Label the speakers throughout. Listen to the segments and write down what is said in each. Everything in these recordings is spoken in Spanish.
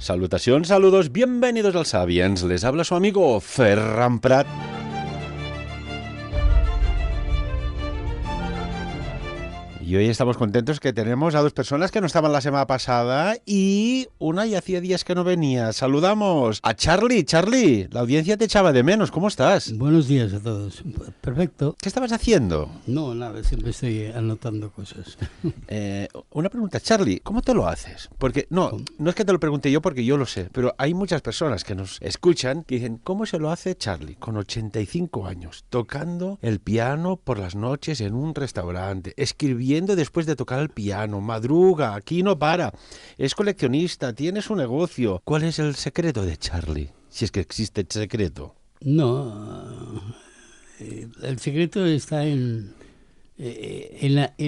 Speaker 1: Salutacions, saludos, bienvenidos al Sapiens. Les habla su amigo Ferran Prat. Y hoy estamos contentos que tenemos a dos personas que no estaban la semana pasada y una ya hacía días que no venía. Saludamos a Charlie. Charlie, la audiencia te echaba de menos. ¿Cómo estás?
Speaker 2: Buenos días a todos. Perfecto.
Speaker 1: ¿Qué estabas haciendo?
Speaker 2: No, nada, siempre estoy anotando cosas.
Speaker 1: Una pregunta, Charlie, ¿cómo te lo haces? Porque no es que te lo pregunte yo porque yo lo sé, pero hay muchas personas que nos escuchan que dicen, ¿cómo se lo hace Charlie con 85 años, tocando el piano por las noches en un restaurante, escribiendo después de tocar el piano, madruga, aquí no para, es coleccionista, tiene su negocio? ¿Cuál es el secreto de Charlie? Si es que existe el secreto.
Speaker 2: No, el secreto está en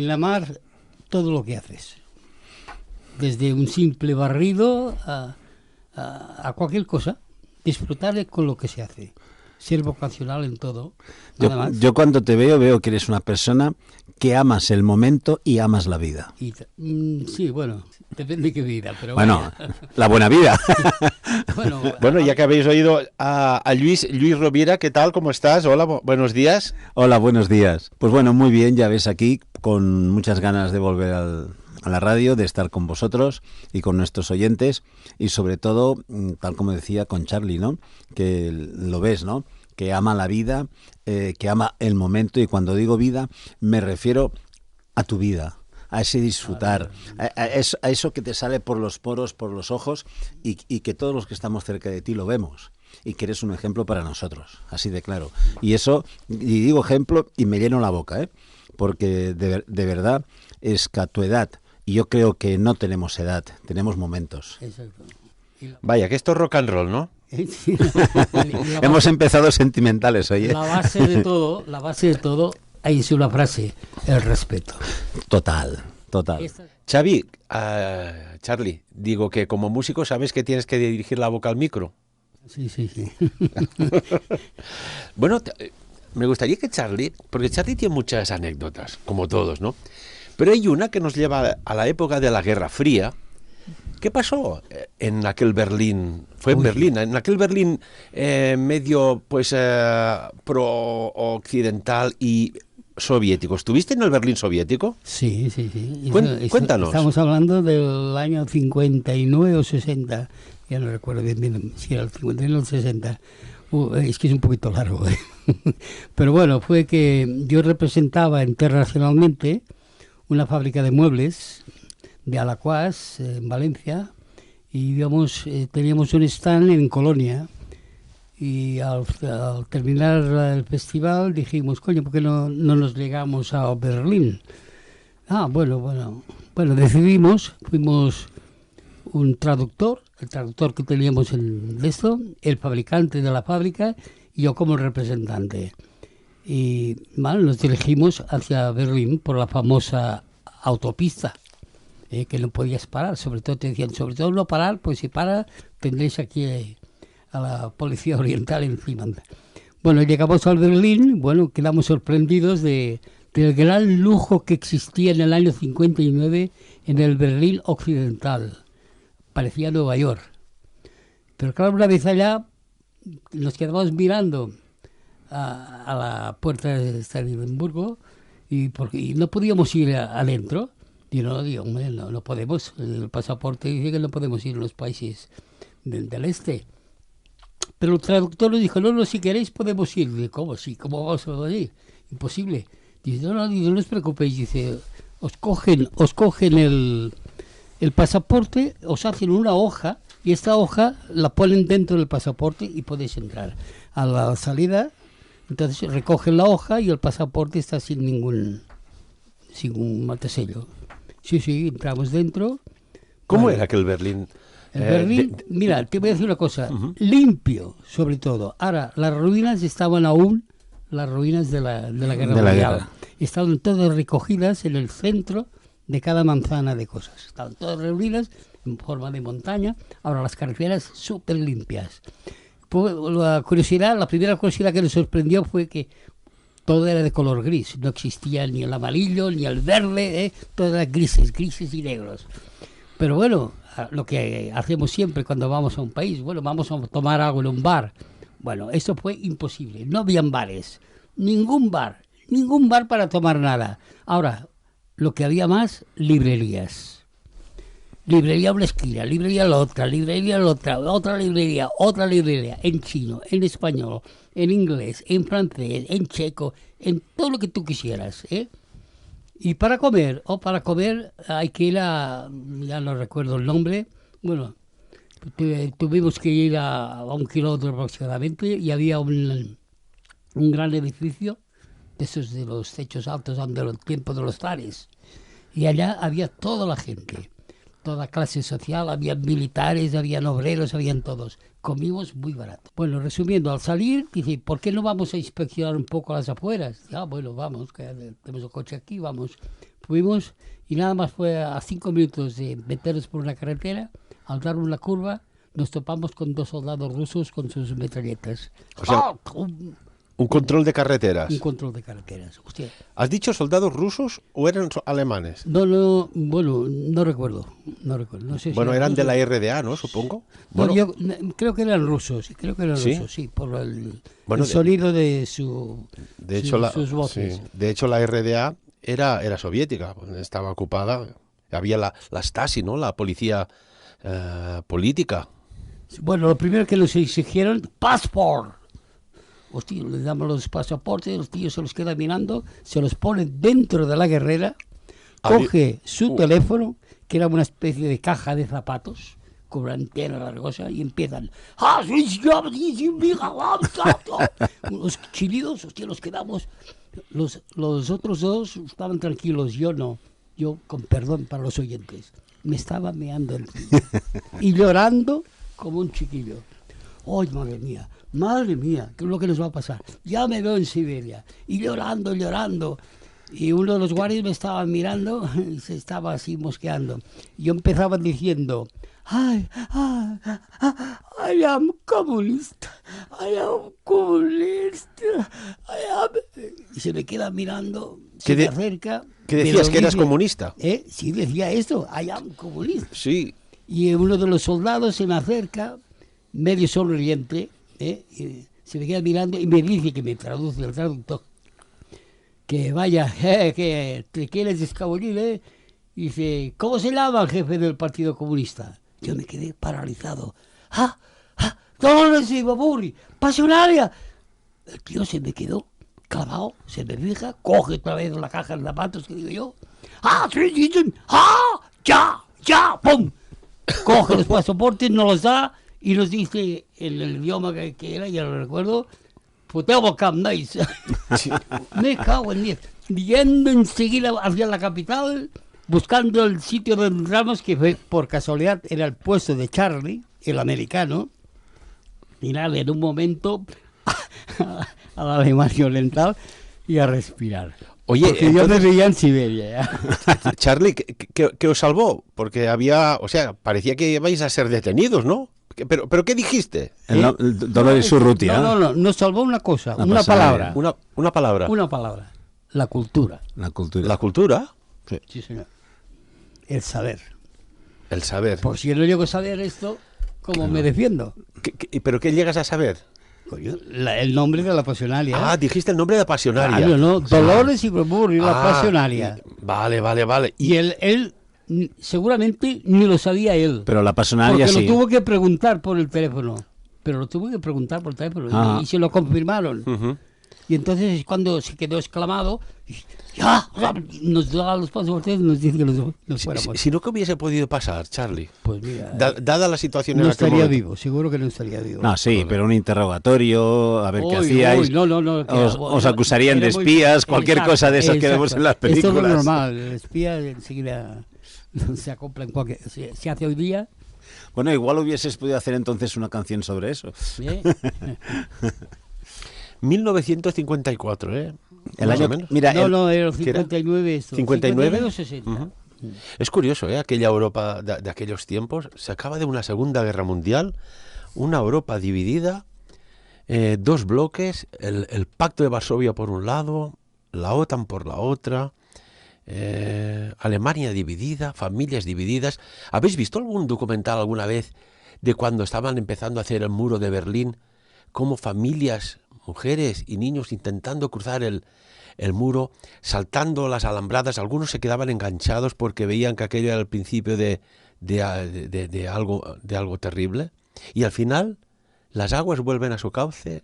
Speaker 2: amar todo lo que haces. Desde un simple barrido a cualquier cosa, disfrutar con lo que se hace. Ser vocacional en todo.
Speaker 3: Yo cuando te veo que eres una persona que amas el momento y amas la vida.
Speaker 2: Sí, bueno, depende de qué vida. Pero
Speaker 3: bueno, la buena vida.
Speaker 1: Bueno, ya que habéis oído a Luis Rovira, ¿qué tal? ¿Cómo estás? Hola, buenos días.
Speaker 3: Hola, buenos días. Pues bueno, muy bien, ya ves aquí, con muchas ganas de volver a la radio, de estar con vosotros y con nuestros oyentes y sobre todo, tal como decía con Charlie, ¿no? Que lo ves, ¿no? Que ama la vida, que ama el momento, y cuando digo vida me refiero a tu vida, a ese disfrutar, a eso que te sale por los poros, por los ojos y que todos los que estamos cerca de ti lo vemos y que eres un ejemplo para nosotros, así de claro. Y eso, y digo ejemplo y me lleno la boca, porque de verdad es que a tu edad, y yo creo que no tenemos edad, tenemos momentos.
Speaker 2: Exacto.
Speaker 1: Vaya, que esto es rock and roll, ¿no?
Speaker 3: Hemos empezado sentimentales hoy.
Speaker 2: La base de todo, ahí es una frase, el respeto.
Speaker 3: Total.
Speaker 1: Xavi, Charlie, digo que como músico sabes que tienes que dirigir la boca al micro.
Speaker 2: Sí.
Speaker 1: Bueno, me gustaría que Charlie, porque Charlie tiene muchas anécdotas, como todos, ¿no? Pero hay una que nos lleva a la época de la Guerra Fría. ¿Qué pasó en aquel Berlín? Fue en Berlín, en aquel Berlín medio pues pro-occidental y soviético. ¿Estuviste en el Berlín soviético?
Speaker 2: Sí.
Speaker 1: Cuéntanos.
Speaker 2: Estamos hablando del año 59 o 60. Ya no recuerdo bien si era el 59 o el 60. Es que es un poquito largo. Pero bueno, fue que yo representaba internacionalmente una fábrica de muebles de Alacuás, en Valencia, y teníamos un stand en Colonia, y al terminar el festival dijimos, coño, ¿por qué no nos llegamos a Berlín? Bueno, decidimos, fuimos un traductor, el traductor que teníamos en esto, el fabricante de la fábrica y yo como representante. Y nos dirigimos hacia Berlín por la famosa autopista, que no podías parar, sobre todo te decían, sobre todo no parar, pues si para tendréis aquí a la policía oriental encima. Bueno, llegamos al Berlín, quedamos sorprendidos del gran lujo que existía en el año 59 en el Berlín occidental. Parecía Nueva York. Pero claro, una vez allá nos quedamos mirando a la puerta de Edimburgo y no podíamos ir adentro. Y no podemos, el pasaporte dice que no podemos ir a los países del este. Pero el traductor nos dijo, no, si queréis podemos ir. Dice, ¿cómo vamos a ir? Imposible. Dice, no os preocupéis, dice, os cogen el pasaporte, os hacen una hoja y esta hoja la ponen dentro del pasaporte y podéis entrar. A la salida, entonces recogen la hoja y el pasaporte está sin ningún matasello. Sí, entramos dentro.
Speaker 1: ¿Cómo era aquel Berlín?
Speaker 2: El Berlín, mira, te voy a decir una cosa, limpio sobre todo. Ahora, las ruinas estaban aún, las ruinas de la Guerra Mundial. Estaban todas recogidas en el centro de cada manzana de cosas. Estaban todas reunidas en forma de montaña. Ahora, las carreteras súper limpias. La primera curiosidad que nos sorprendió fue que todo era de color gris, no existía ni el amarillo ni el verde, todo era grises y negros. Pero bueno, lo que hacemos siempre cuando vamos a un país, bueno, vamos a tomar algo en un bar. Bueno, eso fue imposible. No habían bares. Ningún bar para tomar nada. Ahora, lo que había más, librerías. Librería a una esquina, librería a la otra, otra librería, en chino, en español, en inglés, en francés, en checo, en todo lo que tú quisieras, ¿eh? Y para comer hay que ir a, ya no recuerdo el nombre, bueno, tuvimos que ir a 1 kilómetro aproximadamente y había un gran edificio, de esos de los techos altos donde el tiempo de los zares, y allá había toda la gente. Toda clase social, habían militares, habían obreros, habían todos. Comimos muy barato. Bueno, resumiendo, al salir, dice, ¿por qué no vamos a inspeccionar un poco las afueras? Ya, bueno, vamos, que tenemos el coche aquí, vamos. Fuimos y nada más fue a 5 minutos de meternos por una carretera, al dar una curva, nos topamos con 2 soldados rusos con sus metralletas.
Speaker 1: O sea, un control de carreteras.
Speaker 2: Un control de carreteras. Hostia.
Speaker 1: ¿Has dicho soldados rusos o eran alemanes?
Speaker 2: No, bueno, no recuerdo. No sé si
Speaker 1: bueno, eran
Speaker 2: rusos.
Speaker 1: de la RDA, ¿no? Supongo.
Speaker 2: Bueno,
Speaker 1: Bueno,
Speaker 2: yo creo que eran rusos,
Speaker 1: ¿Sí?
Speaker 2: sí, por el
Speaker 1: Bueno,
Speaker 2: sonido de
Speaker 1: de hecho,
Speaker 2: sus voces.
Speaker 1: sí, de hecho, la RDA era soviética, estaba ocupada. Había la Stasi, ¿no? La policía política.
Speaker 2: Bueno, lo primero que nos exigieron, passport. Hostia, les damos los pasaportes, los tíos se los quedan mirando, se los ponen dentro de la guerrera, coge su teléfono, que era una especie de caja de zapatos, con una antena largosa, y empiezan. Los chillidos, hostia, los quedamos. Los otros dos estaban tranquilos, yo no. Yo, con perdón para los oyentes, me estaba meando encima y llorando como un chiquillo. ¡Ay, madre mía, qué es lo que nos va a pasar! Ya me veo en Siberia, y llorando. Y uno de los guardias me estaba mirando y se estaba así mosqueando. Yo empezaba diciendo, I am communist, y se me queda mirando, se me acerca.
Speaker 1: ¿Qué decías, que eras comunista?
Speaker 2: Sí, decía esto, I am communist.
Speaker 1: Sí.
Speaker 2: Y uno de los soldados se me acerca, medio sonriente, y se me queda mirando y me dice, que me traduce el traductor, que vaya, que te quieres escabullir, y dice, ¿cómo se llama el jefe del Partido Comunista? Yo me quedé paralizado. Dolores y Baburi, pasionaria. El tío se me quedó clavado, se me fija, coge otra vez la caja de zapatos, que digo yo, ya, pum. Coge los pasaportes, nos los da y nos dice en el idioma que era, ya lo recuerdo, me cago en 10. Yendo enseguida hacia la capital, buscando el sitio donde entramos, que fue, por casualidad era el puesto de Charlie, el americano, y nada, en un momento a la Alemania Oriental y a respirar.
Speaker 1: Oye,
Speaker 2: porque yo me veía en Siberia.
Speaker 1: Charlie, ¿qué os salvó? Porque parecía que ibais a ser detenidos, ¿no? ¿Pero qué dijiste?
Speaker 3: El Dolores Urrutia.
Speaker 2: No, nos salvó una cosa, una palabra.
Speaker 1: Una palabra.
Speaker 2: Una palabra. La cultura.
Speaker 3: La cultura.
Speaker 1: ¿La cultura?
Speaker 2: Sí, señor. El saber.
Speaker 1: El saber.
Speaker 2: Por si yo no llego a saber esto, ¿cómo me defiendo?
Speaker 1: ¿Pero qué llegas a saber?
Speaker 2: El nombre de la pasionaria.
Speaker 1: Dijiste el nombre de la pasionaria.
Speaker 2: No, Dolores y Burri, la pasionaria.
Speaker 1: Vale.
Speaker 2: Y él seguramente ni lo sabía él.
Speaker 3: Pero la pasionaria
Speaker 2: porque
Speaker 3: sí.
Speaker 2: lo tuvo que preguntar por el teléfono. Y se lo confirmaron.
Speaker 1: Uh-huh.
Speaker 2: Y entonces cuando se quedó exclamado, ya, nos da los pasaportes y nos dice que nos fuéramos.
Speaker 1: Si no, ¿qué hubiese podido pasar, Charlie?
Speaker 2: Pues mira,
Speaker 1: dada la situación
Speaker 2: no
Speaker 1: en aquel
Speaker 2: estaría
Speaker 1: momento.
Speaker 2: vivo, seguro que no estaría vivo.
Speaker 3: No, sí, pero un interrogatorio, a ver qué hacíais.
Speaker 2: No,
Speaker 3: os acusarían de espías, cualquier cosa de esas que vemos en las películas.
Speaker 2: Esto es lo normal, el espía enseguida se acopla en cualquier... Se hace hoy día...
Speaker 3: Bueno, igual hubieses podido hacer entonces una canción sobre eso.
Speaker 1: 1954, ¿eh?
Speaker 3: El año, mira,
Speaker 2: era el 59. Esto,
Speaker 1: 59
Speaker 2: o 60.
Speaker 1: Uh-huh. Es curioso, aquella Europa de aquellos tiempos. Se acaba de una Segunda Guerra Mundial, una Europa dividida, 2 bloques, el Pacto de Varsovia por un lado, la OTAN por la otra, Alemania dividida, familias divididas. ¿Habéis visto algún documental alguna vez de cuando estaban empezando a hacer el muro de Berlín? Cómo familias, mujeres y niños intentando cruzar el muro, saltando las alambradas. Algunos se quedaban enganchados porque veían que aquello era el principio de algo terrible. Y al final, las aguas vuelven a su cauce.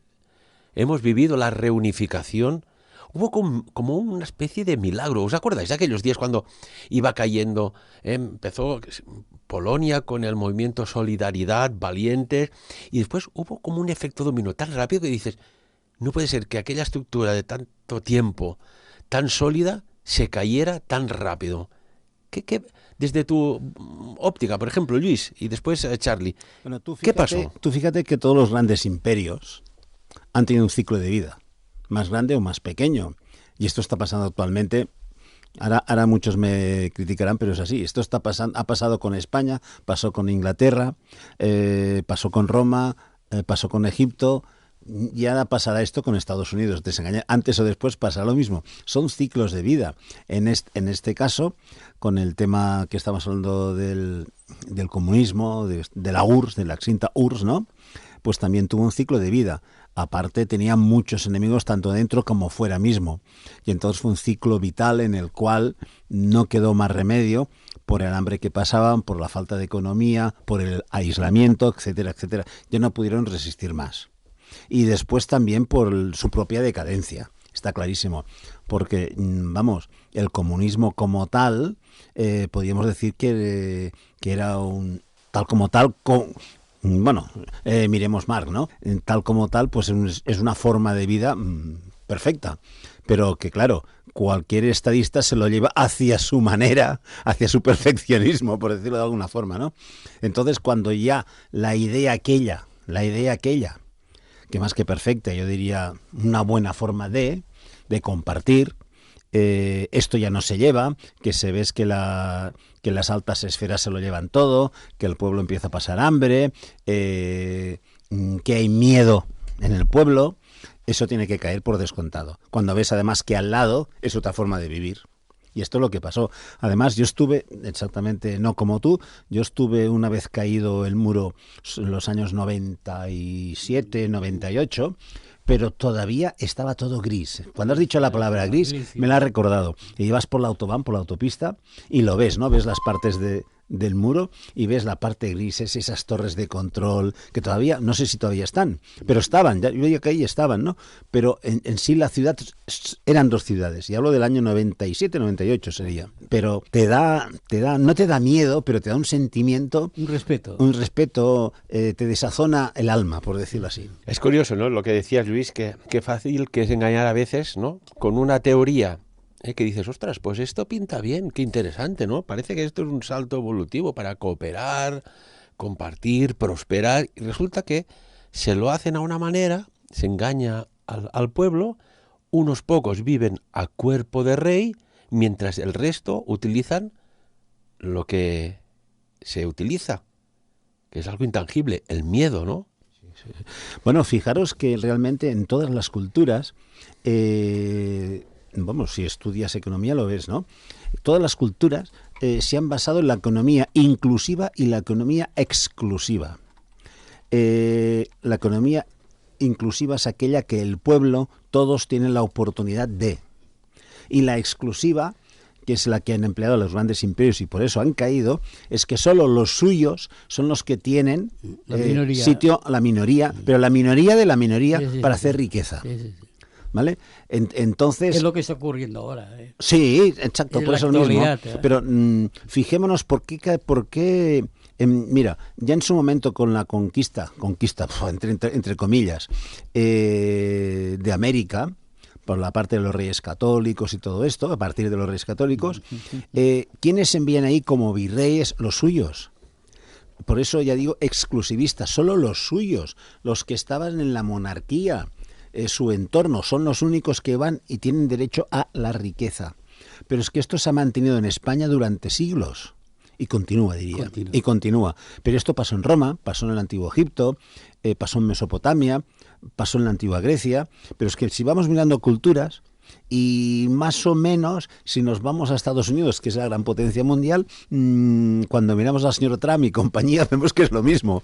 Speaker 1: Hemos vivido la reunificación. Hubo como una especie de milagro. ¿Os acordáis de aquellos días cuando iba cayendo? Empezó Polonia con el movimiento Solidaridad, Valientes, y después hubo como un efecto dominó tan rápido que dices, no puede ser que aquella estructura de tanto tiempo, tan sólida, se cayera tan rápido. ¿Qué desde tu óptica, por ejemplo, Luis, y después Charlie,
Speaker 3: bueno,
Speaker 1: qué pasó?
Speaker 3: Tú fíjate que todos los grandes imperios han tenido un ciclo de vida, más grande o más pequeño. Y esto está pasando actualmente. Ahora muchos me criticarán, pero es así. Esto ha pasado con España, pasó con Inglaterra, pasó con Roma, pasó con Egipto. Y ahora pasará esto con Estados Unidos. Antes o después pasará lo mismo. Son ciclos de vida. En este caso, con el tema que estamos hablando del comunismo, de la URSS, de la extinta URSS, ¿no? Pues también tuvo un ciclo de vida. Aparte, tenía muchos enemigos tanto dentro como fuera mismo. Y entonces fue un ciclo vital en el cual no quedó más remedio por el hambre que pasaban, por la falta de economía, por el aislamiento, etcétera, etcétera. Ya no pudieron resistir más. Y después también por su propia decadencia, está clarísimo, porque, vamos, el comunismo como tal, podríamos decir que era un tal como tal, miremos Marx, ¿no? Tal como tal, pues es una forma de vida perfecta, pero que claro, cualquier estadista se lo lleva hacia su manera, hacia su perfeccionismo, por decirlo de alguna forma, ¿no? Entonces, cuando ya la idea aquella, que más que perfecta, yo diría una buena forma de compartir, esto ya no se lleva, que se ve que las altas esferas se lo llevan todo, que el pueblo empieza a pasar hambre, que hay miedo en el pueblo, eso tiene que caer por descontado. Cuando ves además que al lado es otra forma de vivir. Y esto es lo que pasó. Además, yo estuve, exactamente no como tú, yo estuve una vez caído el muro en los años 97, 98, pero todavía estaba todo gris. Cuando has dicho la palabra gris, me la has recordado. Y ibas por la autobahn, por la autopista, y lo ves, ¿no? Ves las partes del muro y ves la parte grises, esas torres de control, que todavía, no sé si todavía están, pero estaban, yo veía que ahí estaban, ¿no? Pero en sí la ciudad eran dos ciudades, y hablo del año 97, 98 sería. Pero no te da miedo, pero te da un sentimiento... Un respeto, te desazona el alma, por decirlo así.
Speaker 1: Es curioso, ¿no? Lo que decías, Luis, que fácil que es engañar a veces, ¿no? Con una teoría que dices, ostras, pues esto pinta bien, qué interesante, ¿no? Parece que esto es un salto evolutivo para cooperar, compartir, prosperar, y resulta que se lo hacen a una manera, se engaña al pueblo, unos pocos viven a cuerpo de rey, mientras el resto utilizan lo que se utiliza, que es algo intangible, el miedo, ¿no?
Speaker 3: Bueno, fijaros que realmente en todas las culturas... si estudias economía lo ves, ¿no? Todas las culturas se han basado en la economía inclusiva y la economía exclusiva. La economía inclusiva es aquella que el pueblo, todos tienen la oportunidad de. Y la exclusiva, que es la que han empleado los grandes imperios y por eso han caído, es que solo los suyos son los que tienen sitio a la minoría, pero la minoría de la minoría para hacer riqueza. ¿Vale? Entonces...
Speaker 2: Es lo que está ocurriendo ahora.
Speaker 3: Sí, exacto, por eso mismo. Pero fijémonos por qué mira, ya en su momento con la conquista entre comillas, de América, por la parte de los reyes católicos y todo esto, a partir de los reyes católicos, ¿quiénes envían ahí como virreyes? Los suyos. Por eso ya digo exclusivistas, solo los suyos, los que estaban en la monarquía, su entorno, son los únicos que van y tienen derecho a la riqueza. Pero es que esto se ha mantenido en España durante siglos y continúa, diría. Y continúa. Pero esto pasó en Roma, pasó en el Antiguo Egipto, pasó en Mesopotamia, pasó en la Antigua Grecia. Pero es que si vamos mirando culturas, Y más o menos, si nos vamos a Estados Unidos, que es la gran potencia mundial, cuando miramos al señor Trump y compañía, vemos que es lo mismo.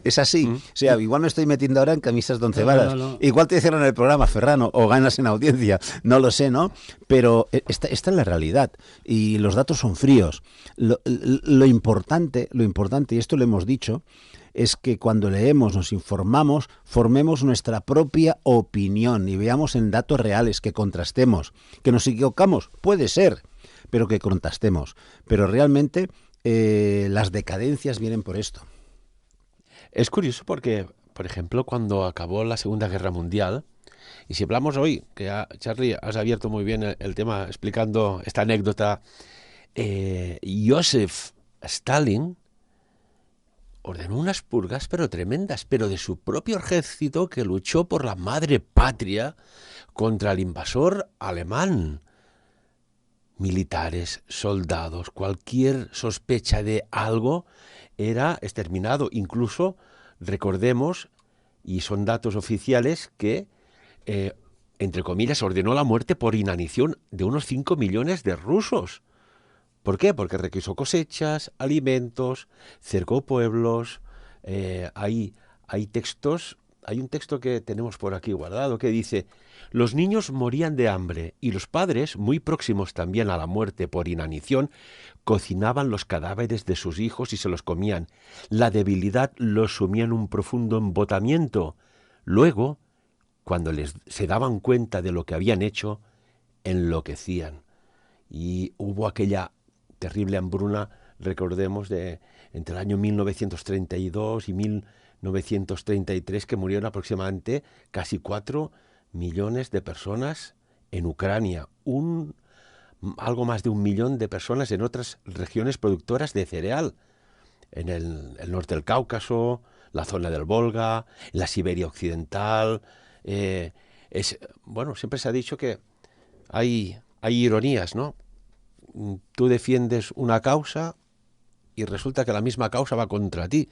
Speaker 3: Es así. O sea, igual me estoy metiendo ahora en camisas de once varas.
Speaker 2: No.
Speaker 3: Igual te cierran el programa, Ferrano, o ganas en audiencia. No lo sé, ¿no? Pero esta es la realidad. Y los datos son fríos. Lo importante, y esto lo hemos dicho, es que cuando leemos, nos informamos, formemos nuestra propia opinión y veamos en datos reales, que contrastemos. ¿Que nos equivocamos? Puede ser, pero que contrastemos. Pero realmente las decadencias vienen por esto.
Speaker 1: Es curioso porque, por ejemplo, cuando acabó la Segunda Guerra Mundial, y si hablamos hoy, que Charlie, has abierto muy bien el tema explicando esta anécdota, Joseph Stalin ordenó unas purgas, pero tremendas, pero de su propio ejército, que luchó por la madre patria contra el invasor alemán. Militares, soldados, cualquier sospecha de algo era exterminado. Incluso, recordemos, y son datos oficiales, que, entre comillas, ordenó la muerte por inanición de unos 5 millones de rusos. ¿Por qué? Porque requisó cosechas, alimentos, cercó pueblos. Hay textos, hay un texto que tenemos por aquí guardado que dice: los niños morían de hambre y los padres, muy próximos también a la muerte por inanición, cocinaban los cadáveres de sus hijos y se los comían. La debilidad los sumía en un profundo embotamiento. Luego, cuando se daban cuenta de lo que habían hecho, enloquecían. Y hubo aquella terrible hambruna, recordemos, entre el año 1932 y 1933, que murieron aproximadamente casi 4 millones de personas en Ucrania, algo más de 1 millón de personas en otras regiones productoras de cereal, en el norte del Cáucaso, la zona del Volga, la Siberia occidental. Siempre se ha dicho que hay ironías, ¿no? Tú defiendes una causa y resulta que la misma causa va contra ti.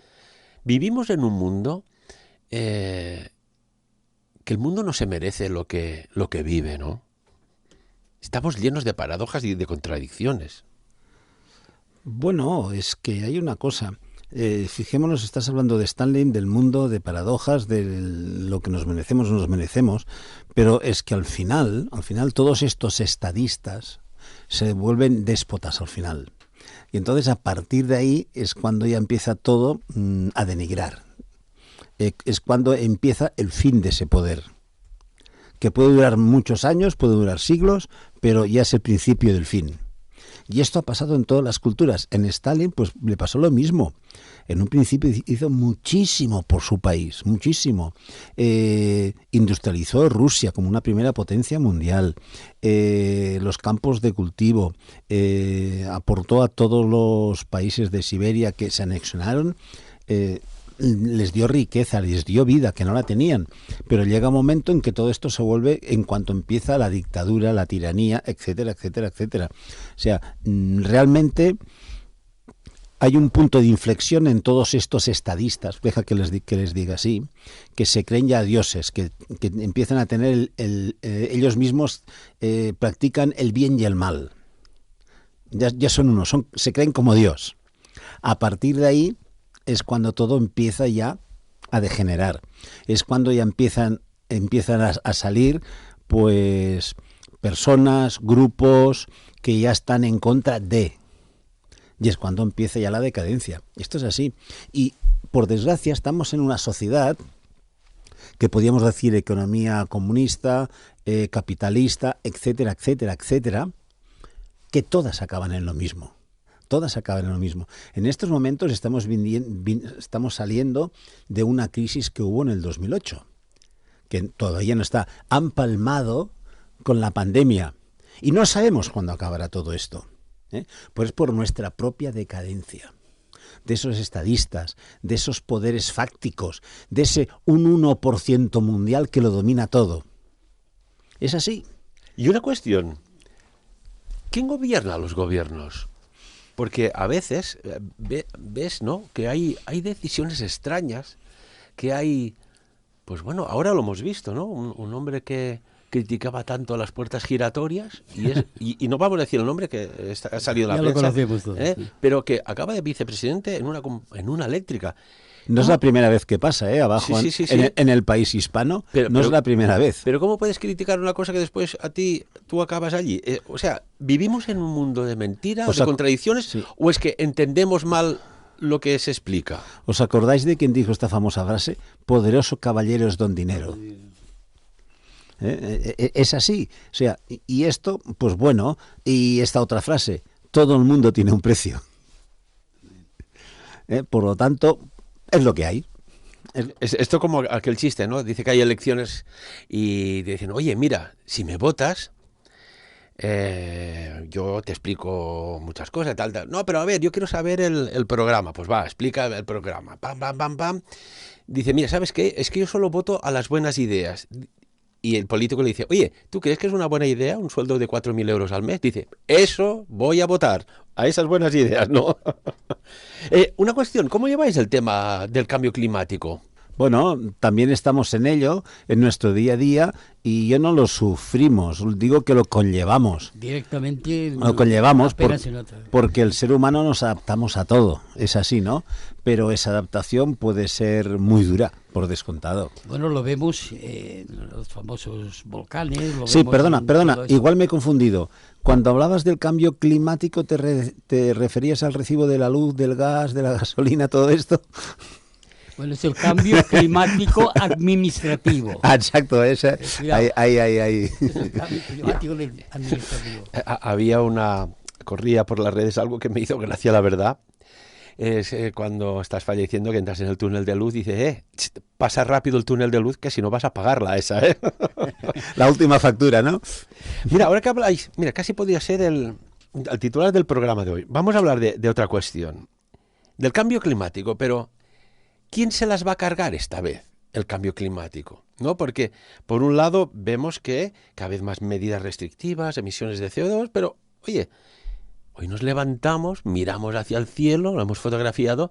Speaker 1: Vivimos en un mundo que el mundo no se merece lo que vive, ¿no? Estamos llenos de paradojas y de contradicciones.
Speaker 3: Bueno, es que hay una cosa. Fijémonos, estás hablando de Stalin, del mundo, de paradojas, de lo que nos merecemos o no nos merecemos, pero es que al final todos estos estadistas se vuelven déspotas al final. Y entonces a partir de ahí es cuando ya empieza todo a denigrar. Es cuando empieza el fin de ese poder, que puede durar muchos años, puede durar siglos, pero ya es el principio del fin. Y esto ha pasado en todas las culturas. En Stalin pues le pasó lo mismo. En un principio hizo muchísimo por su país, muchísimo. Industrializó Rusia como una primera potencia mundial. Los campos de cultivo. Aportó a todos los países de Siberia que se anexionaron. Les dio riqueza, les dio vida, que no la tenían. Pero llega un momento en que todo esto se vuelve, en cuanto empieza la dictadura, la tiranía, etcétera, etcétera, etcétera. O sea, realmente hay un punto de inflexión en todos estos estadistas, deja que les diga así, que se creen ya dioses, que empiezan a tener ellos mismos practican el bien y el mal. Ya son unos, se creen como Dios. A partir de ahí es cuando todo empieza ya a degenerar. Es cuando ya empiezan a salir pues personas, grupos que ya están en contra de. Y es cuando empieza ya la decadencia. Esto es así. Y por desgracia estamos en una sociedad que podríamos decir economía comunista, capitalista, etcétera, etcétera, etcétera, que todas acaban en lo mismo. Todas acaban en lo mismo. En estos momentos estamos saliendo de una crisis que hubo en el 2008, que todavía no está. Han palmado con la pandemia y no sabemos cuándo acabará todo esto. Pues por nuestra propia decadencia, de esos estadistas, de esos poderes fácticos, de ese un 1% mundial que lo domina todo. Es así.
Speaker 1: Y una cuestión, ¿quién gobierna a los gobiernos? Porque a veces ves, ¿no?, que hay decisiones extrañas, que hay, pues bueno, ahora lo hemos visto, ¿no? Un hombre que criticaba tanto a las puertas giratorias y no vamos a decir el nombre que ha salido en la
Speaker 2: Ya lo
Speaker 1: prensa,
Speaker 2: conocemos todos, sí.
Speaker 1: pero que acaba de vicepresidente en una eléctrica.
Speaker 3: No es la primera vez que pasa, abajo
Speaker 1: Sí.
Speaker 3: en el país hispano, no es la primera vez.
Speaker 1: Pero ¿cómo puedes criticar una cosa que después tú acabas allí? O sea, ¿vivimos en un mundo de mentiras, de contradicciones,
Speaker 3: sí.
Speaker 1: o es que entendemos mal lo que se explica?
Speaker 3: ¿Os acordáis de quien dijo esta famosa frase? Poderoso caballero es don dinero. Es así. O sea, y esto, pues bueno, y esta otra frase, todo el mundo tiene un precio. Por lo tanto, es lo que hay.
Speaker 1: Esto como aquel chiste, ¿no? Dice que hay elecciones y dicen, oye, mira, si me votas, yo te explico muchas cosas, tal. No, pero a ver, yo quiero saber el programa. Pues va, explica el programa. Pam, pam, pam, pam. Dice, mira, ¿sabes qué? Es que yo solo voto a las buenas ideas. Y el político le dice, oye, ¿tú crees que es una buena idea un sueldo de 4.000 euros al mes? Dice, eso voy a votar, a esas buenas ideas, ¿no? Una cuestión, ¿cómo lleváis el tema del cambio climático?
Speaker 3: Bueno, también estamos en ello, en nuestro día a día, y yo no lo sufrimos, digo que lo conllevamos.
Speaker 2: Directamente
Speaker 3: Lo conllevamos
Speaker 2: apenas se nota.
Speaker 3: porque el ser humano nos adaptamos a todo, es así, ¿no? Pero esa adaptación puede ser muy dura, por descontado.
Speaker 2: Bueno, lo vemos en los famosos volcanes.
Speaker 3: Sí, perdona, igual me he confundido. Cuando hablabas del cambio climático, ¿te referías al recibo de la luz, del gas, de la gasolina, todo esto?
Speaker 2: Bueno, es el cambio climático administrativo.
Speaker 3: Ah, exacto, esa. Ahí.
Speaker 2: Es el cambio climático administrativo.
Speaker 1: Corría por las redes algo que me hizo gracia, la verdad. Es cuando estás falleciendo, que entras en el túnel de luz, dice, pasa rápido el túnel de luz, que si no vas a pagarla esa,
Speaker 3: La última factura, ¿no?
Speaker 1: Mira, ahora que habláis, casi podría ser el titular del programa de hoy. Vamos a hablar de otra cuestión, del cambio climático, pero ¿quién se las va a cargar esta vez, el cambio climático? ¿No? Porque, por un lado, vemos que cada vez más medidas restrictivas, emisiones de CO2, pero, oye, hoy nos levantamos, miramos hacia el cielo, lo hemos fotografiado,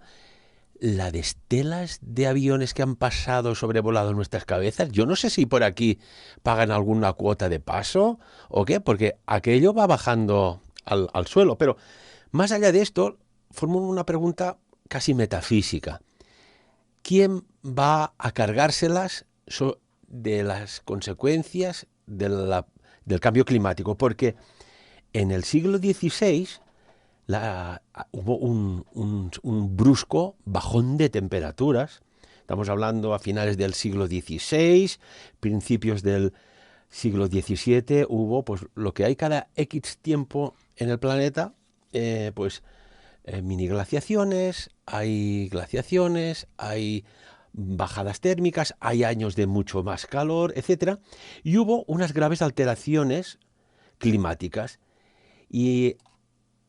Speaker 1: la de estelas de aviones que han pasado, sobrevolado nuestras cabezas. Yo no sé si por aquí pagan alguna cuota de paso o qué, porque aquello va bajando al suelo. Pero, más allá de esto, formulo una pregunta casi metafísica. ¿Quién va a cargárselas de las consecuencias del cambio climático? Porque en el siglo XVI hubo un brusco bajón de temperaturas. Estamos hablando a finales del siglo XVI, principios del siglo XVII, hubo pues lo que hay cada X tiempo en el planeta, mini glaciaciones, hay bajadas térmicas, hay años de mucho más calor, etcétera, y hubo unas graves alteraciones climáticas. Y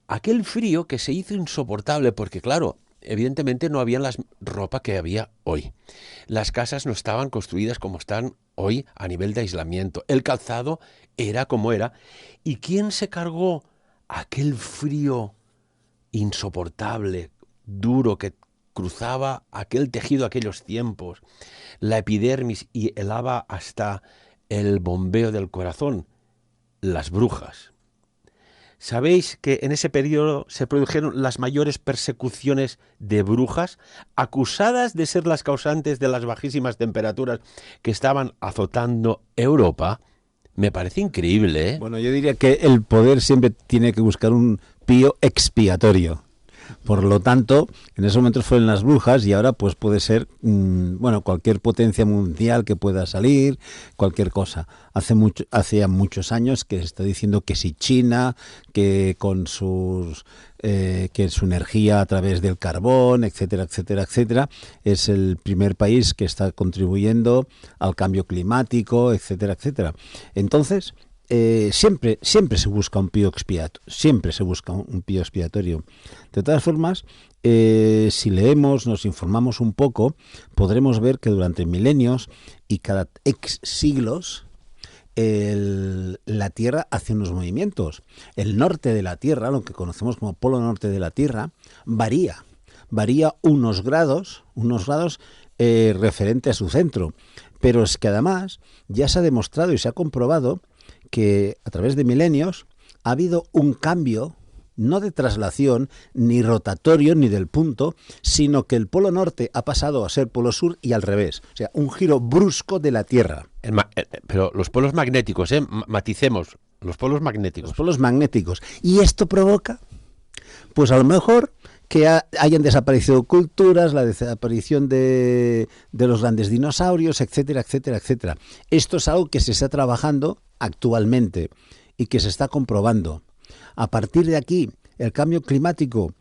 Speaker 1: aquel frío que se hizo insoportable, porque claro, evidentemente no había la ropa que había hoy. Las casas no estaban construidas como están hoy a nivel de aislamiento. El calzado era como era. ¿Y quién se cargó aquel frío insoportable, duro, que cruzaba aquel tejido aquellos tiempos? La epidermis y helaba hasta el bombeo del corazón. Las brujas. ¿Sabéis que en ese periodo se produjeron las mayores persecuciones de brujas, acusadas de ser las causantes de las bajísimas temperaturas que estaban azotando Europa? Me parece increíble, ¿eh?
Speaker 3: Bueno, yo diría que el poder siempre tiene que buscar un pío expiatorio. Por lo tanto, en esos momentos fueron las brujas y ahora pues puede ser cualquier potencia mundial que pueda salir, cualquier cosa. Hace muchos años que se está diciendo que si China, que con que su energía a través del carbón, etcétera, etcétera, etcétera, es el primer país que está contribuyendo al cambio climático, etcétera, etcétera. Entonces, siempre se busca un pío expiatorio. De todas formas, si leemos, nos informamos un poco, podremos ver que durante milenios y cada X siglos la Tierra hace unos movimientos. El norte de la Tierra, lo que conocemos como polo norte de la Tierra, varía unos grados referente a su centro. Pero es que además ya se ha demostrado y se ha comprobado que a través de milenios ha habido un cambio, no de traslación, ni rotatorio, ni del punto, sino que el polo norte ha pasado a ser polo sur y al revés. O sea, un giro brusco de la Tierra.
Speaker 1: Pero los polos magnéticos, maticemos, los polos magnéticos.
Speaker 3: Los polos magnéticos. Y esto provoca, pues a lo mejor, que hayan desaparecido culturas, la desaparición de los grandes dinosaurios, etcétera, etcétera, etcétera. Esto es algo que se está trabajando actualmente y que se está comprobando. A partir de aquí, el cambio climático,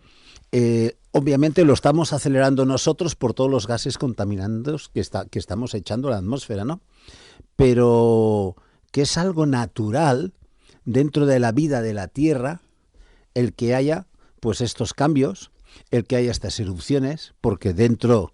Speaker 3: obviamente lo estamos acelerando nosotros por todos los gases contaminantes que estamos echando a la atmósfera, ¿no? Pero que es algo natural dentro de la vida de la Tierra el que haya pues estos cambios, el que haya estas erupciones, porque dentro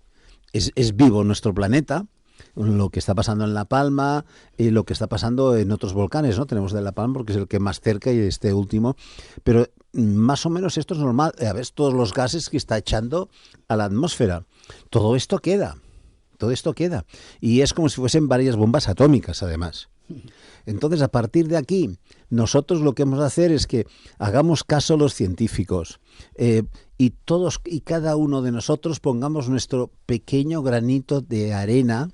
Speaker 3: es vivo nuestro planeta, lo que está pasando en La Palma y lo que está pasando en otros volcanes, ¿no? Tenemos de La Palma porque es el que más cerca y este último, pero más o menos esto es normal. A ver, todos los gases que está echando a la atmósfera, todo esto queda, y es como si fuesen varias bombas atómicas además. Entonces, a partir de aquí, nosotros lo que hemos de hacer es que hagamos caso a los científicos y todos y cada uno de nosotros pongamos nuestro pequeño granito de arena.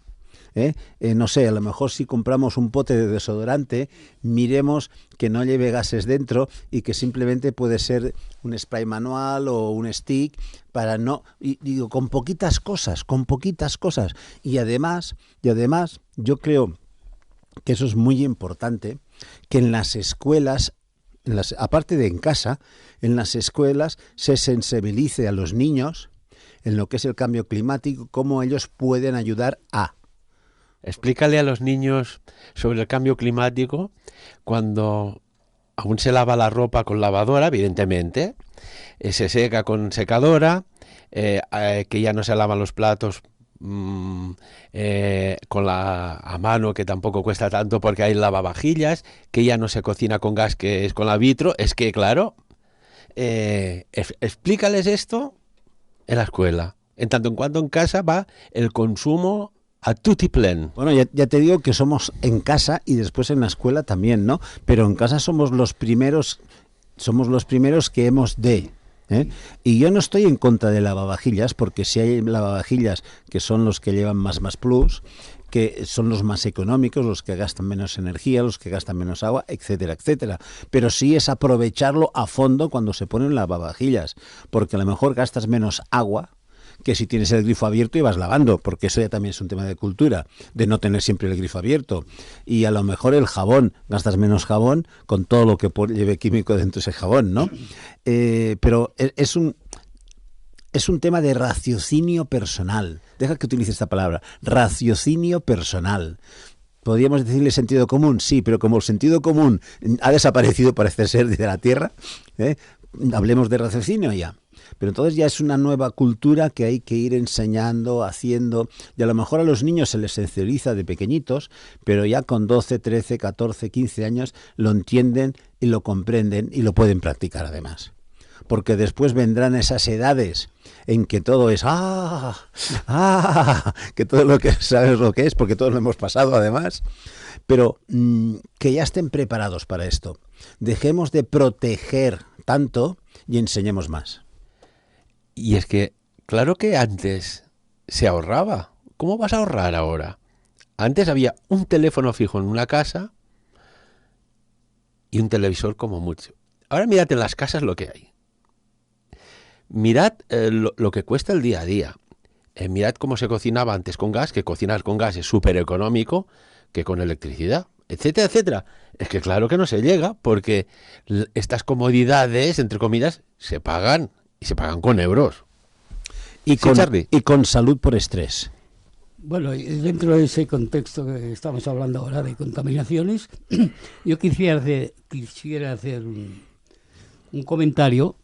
Speaker 3: No sé, a lo mejor si compramos un pote de desodorante, miremos que no lleve gases dentro y que simplemente puede ser un spray manual o un stick para no, y digo, con poquitas cosas. Y además, yo creo que eso es muy importante, que en las escuelas, aparte de en casa, en las escuelas se sensibilice a los niños en lo que es el cambio climático, cómo ellos pueden ayudar a...
Speaker 1: Explícale a los niños sobre el cambio climático cuando aún se lava la ropa con lavadora, evidentemente, se seca con secadora, que ya no se lavan los platos con a mano, que tampoco cuesta tanto porque hay lavavajillas, que ya no se cocina con gas, que es con la vitro. Es que, claro, explícales esto en la escuela. En tanto en cuanto en casa va el consumo a tutiplén.
Speaker 3: Bueno, ya te digo que somos en casa y después en la escuela también, ¿no? Pero en casa somos los primeros que hemos de... Y yo no estoy en contra de lavavajillas, porque si hay lavavajillas que son los que llevan más plus, que son los más económicos, los que gastan menos energía, los que gastan menos agua, etcétera, etcétera. Pero sí es aprovecharlo a fondo cuando se ponen lavavajillas, porque a lo mejor gastas menos agua que si tienes el grifo abierto y vas lavando, porque eso ya también es un tema de cultura, de no tener siempre el grifo abierto. Y a lo mejor el jabón, gastas menos jabón con todo lo que lleve químico dentro de ese jabón, ¿no? Pero es un tema de raciocinio personal. Deja que utilice esta palabra, raciocinio personal. ¿Podríamos decirle sentido común? Sí, pero como el sentido común ha desaparecido, parece ser, de la Tierra, hablemos de raciocinio ya. Pero entonces ya es una nueva cultura que hay que ir enseñando, haciendo, y a lo mejor a los niños se les sensibiliza de pequeñitos, pero ya con 12, 13, 14, 15 años lo entienden y lo comprenden y lo pueden practicar además. Porque después vendrán esas edades en que todo es que todo lo que sabes lo que es, porque todos lo hemos pasado además, pero que ya estén preparados para esto. Dejemos de proteger tanto y enseñemos más.
Speaker 1: Y es que, claro que antes se ahorraba. ¿Cómo vas a ahorrar ahora? Antes había un teléfono fijo en una casa y un televisor como mucho. Ahora mirad en las casas lo que hay. Mirad lo que cuesta el día a día. Mirad cómo se cocinaba antes con gas, que cocinar con gas es súper económico, que con electricidad, etcétera, etcétera. Es que claro que no se llega, porque estas comodidades, entre comillas, se pagan. Y se pagan con euros.
Speaker 3: Y con salud por estrés.
Speaker 2: Bueno, dentro de ese contexto que estamos hablando ahora de contaminaciones, yo quisiera hacer un comentario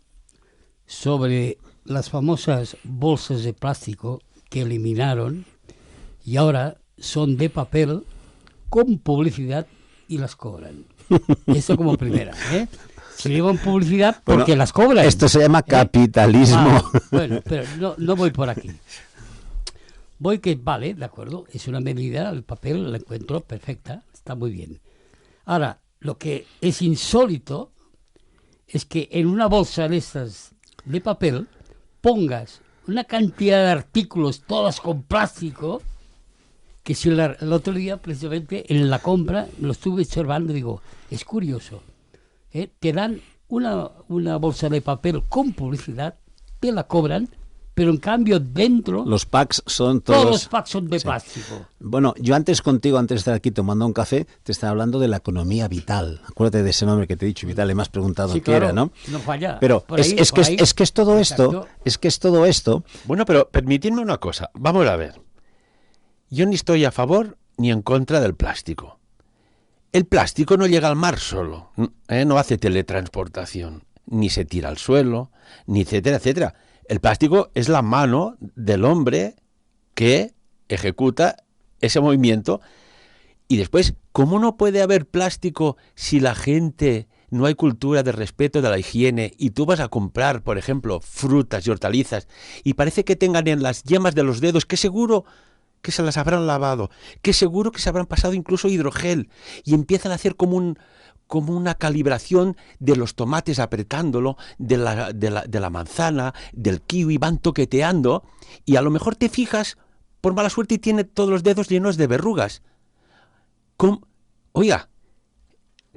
Speaker 2: sobre las famosas bolsas de plástico que eliminaron y ahora son de papel con publicidad y las cobran. Eso como primera, Se llevan publicidad porque las cobran.
Speaker 3: Esto se llama capitalismo.
Speaker 2: Bueno, pero no voy por aquí. Voy que, vale, de acuerdo, es una medida, el papel la encuentro perfecta, está muy bien. Ahora, lo que es insólito es que en una bolsa de estas de papel pongas una cantidad de artículos, todas con plástico, que si el otro día, precisamente, en la compra, lo estuve observando y digo, es curioso, te dan una bolsa de papel con publicidad, te la cobran, pero en cambio dentro...
Speaker 3: Los packs son todos...
Speaker 2: los packs son de plástico.
Speaker 3: Bueno, yo antes de estar aquí tomando un café, te estaba hablando de la economía vital. Acuérdate de ese nombre que te he dicho, vital, y me has preguntado
Speaker 2: Sí,
Speaker 3: qué
Speaker 2: claro,
Speaker 3: era, ¿no?
Speaker 2: no falla.
Speaker 3: Pero es que es todo esto,
Speaker 2: Exacto.
Speaker 3: es que es todo esto.
Speaker 1: Bueno, pero permitidme una cosa. Vamos a ver. Yo ni estoy a favor ni en contra del plástico. El plástico no llega al mar solo, no hace teletransportación, ni se tira al suelo, ni etcétera, etcétera. El plástico es la mano del hombre que ejecuta ese movimiento. Y después, ¿cómo no puede haber plástico si la gente no hay cultura de respeto de la higiene y tú vas a comprar, por ejemplo, frutas y hortalizas y parece que tengan en las yemas de los dedos que seguro que se las habrán lavado, que seguro que se habrán pasado incluso hidrogel y empiezan a hacer como una calibración de los tomates apretándolo, de la manzana, del kiwi, van toqueteando y a lo mejor te fijas, por mala suerte, y tiene todos los dedos llenos de verrugas. Oiga,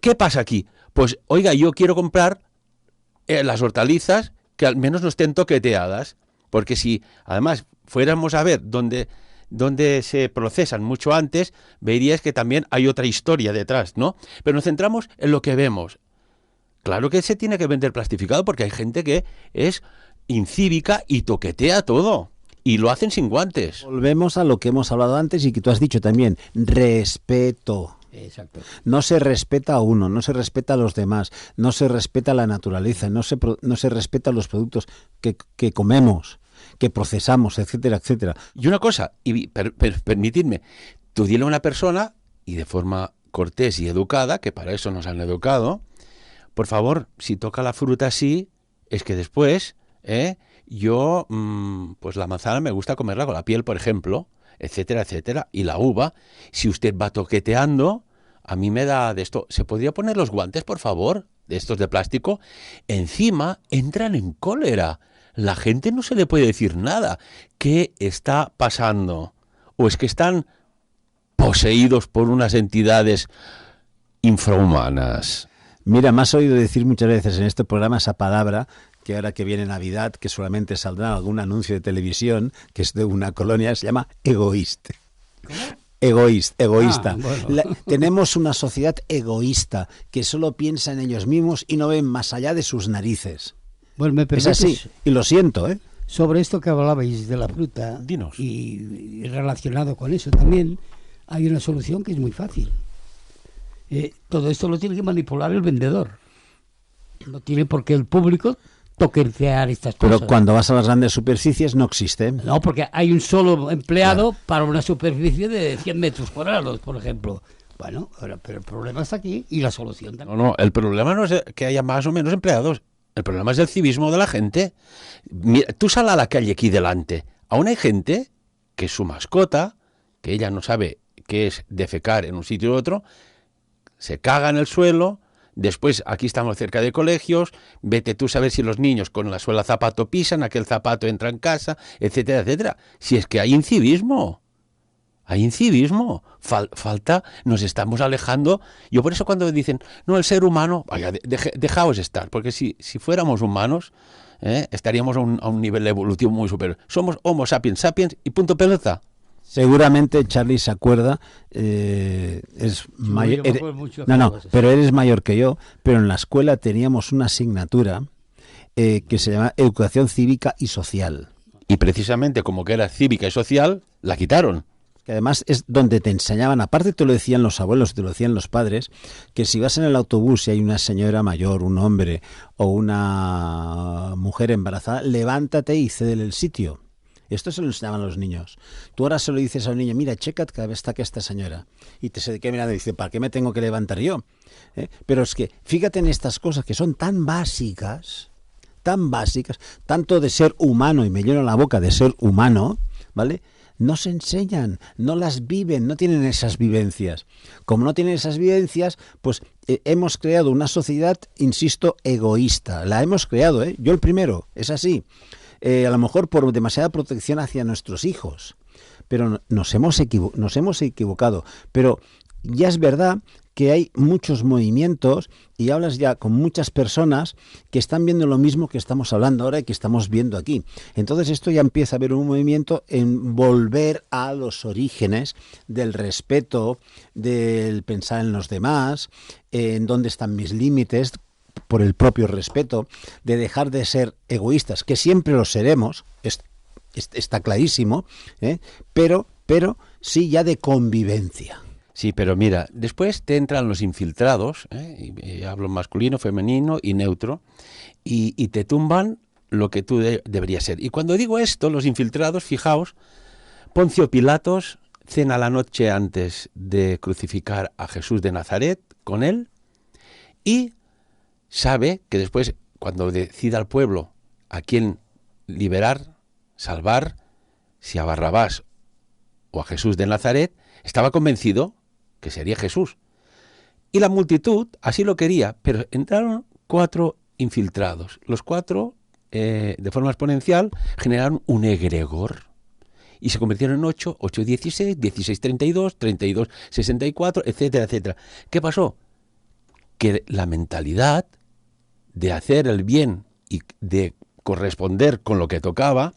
Speaker 1: ¿qué pasa aquí? Pues, oiga, yo quiero comprar las hortalizas que al menos no estén toqueteadas, porque si además fuéramos a ver dónde se procesan mucho antes, verías que también hay otra historia detrás, ¿no? Pero nos centramos en lo que vemos. Claro que se tiene que vender plastificado porque hay gente que es incívica y toquetea todo. Y lo hacen sin guantes.
Speaker 3: Volvemos a lo que hemos hablado antes y que tú has dicho también, respeto.
Speaker 2: Exacto.
Speaker 3: No se respeta a uno, no se respeta a los demás, no se respeta a la naturaleza, no se respeta a los productos que comemos, que procesamos, etcétera, etcétera.
Speaker 1: Y una cosa, permitidme, tú dile a una persona, y de forma cortés y educada, que para eso nos han educado, por favor, si toca la fruta así, es que después, yo, pues la manzana me gusta comerla con la piel, por ejemplo, etcétera, etcétera, y la uva, si usted va toqueteando, a mí me da de esto, ¿se podría poner los guantes, por favor, de estos de plástico? Encima entran en cólera. La gente no se le puede decir nada. ¿Qué está pasando? ¿O es que están poseídos por unas entidades infrahumanas?
Speaker 3: Mira, me has oído decir muchas veces en este programa esa palabra que ahora que viene Navidad, que solamente saldrá algún anuncio de televisión, que es de una colonia, se llama egoísta.
Speaker 2: ¿Cómo?
Speaker 3: Egoísta.
Speaker 2: Bueno.
Speaker 3: Tenemos una sociedad egoísta que solo piensa en ellos mismos y no ven más allá de sus narices.
Speaker 2: Bueno, me
Speaker 3: Es
Speaker 2: permites,
Speaker 3: así, y lo siento, ¿eh?
Speaker 2: sobre esto que hablabais de la fruta,
Speaker 1: Dinos.
Speaker 2: y relacionado con eso también, hay una solución que es muy fácil. Todo esto lo tiene que manipular el vendedor. No tiene por qué el público toquetear estas cosas.
Speaker 3: Pero cuando vas a las grandes superficies no existe.
Speaker 2: No, porque hay un solo empleado para una superficie de 100 metros cuadrados, por ejemplo. Bueno, pero el problema está aquí y la solución también.
Speaker 1: No, el problema no es que haya más o menos empleados. El problema es el civismo de la gente. Mira, tú sal a la calle aquí delante. Aún hay gente que su mascota, que ella no sabe qué es defecar en un sitio u otro, se caga en el suelo. Después, aquí estamos cerca de colegios, vete tú a saber si los niños con la suela zapato pisan, aquel zapato entra en casa, etcétera, etcétera. Si es que hay incivismo. Hay incivismo, falta, nos estamos alejando. Yo por eso cuando dicen, no, el ser humano, vaya, dejaos estar, porque si fuéramos humanos, estaríamos a un nivel evolutivo muy superior. Somos Homo sapiens sapiens y punto pelota.
Speaker 3: Seguramente Charlie se acuerda, pero eres mayor que yo, pero en la escuela teníamos una asignatura que se llama Educación Cívica y Social.
Speaker 1: Y precisamente como que era cívica y social, la quitaron.
Speaker 3: Que además es donde te enseñaban, aparte te lo decían los abuelos, te lo decían los padres, que si vas en el autobús y hay una señora mayor, un hombre o una mujer embarazada, levántate y cédele el sitio. Esto se lo enseñaban a los niños. Tú ahora se lo dices a un niño, mira, checa cada vez está que esta señora. Y te se queda mirando y dice, ¿para qué me tengo que levantar yo? Pero es que fíjate en estas cosas que son tan básicas, tanto de ser humano, y me lleno la boca de ser humano, ¿vale? no se enseñan, no las viven, no tienen esas vivencias. Como no tienen esas vivencias, pues hemos creado una sociedad, insisto, egoísta. La hemos creado, yo el primero, es así. A lo mejor por demasiada protección hacia nuestros hijos. Pero nos hemos equivocado. Pero ya es verdad que hay muchos movimientos y hablas ya con muchas personas que están viendo lo mismo que estamos hablando ahora y que estamos viendo aquí. Entonces esto ya empieza a haber un movimiento en volver a los orígenes del respeto, del pensar en los demás, en dónde están mis límites, por el propio respeto, de dejar de ser egoístas, que siempre lo seremos, está clarísimo, pero sí ya de convivencia.
Speaker 1: Sí, pero mira, después te entran los infiltrados, y hablo masculino, femenino y neutro, y te tumban lo que tú deberías ser. Y cuando digo esto, los infiltrados, fijaos, Poncio Pilatos cena la noche antes de crucificar a Jesús de Nazaret con él y sabe que después, cuando decida al pueblo a quién liberar, salvar, si a Barrabás o a Jesús de Nazaret, estaba convencido que sería Jesús. Y la multitud así lo quería, pero entraron 4 infiltrados. Los 4, de forma exponencial, generaron un egregor. Y se convirtieron en 8, 8, 16, 16, 32, 32, 64, etcétera, etcétera. ¿Qué pasó? Que la mentalidad de hacer el bien y de corresponder con lo que tocaba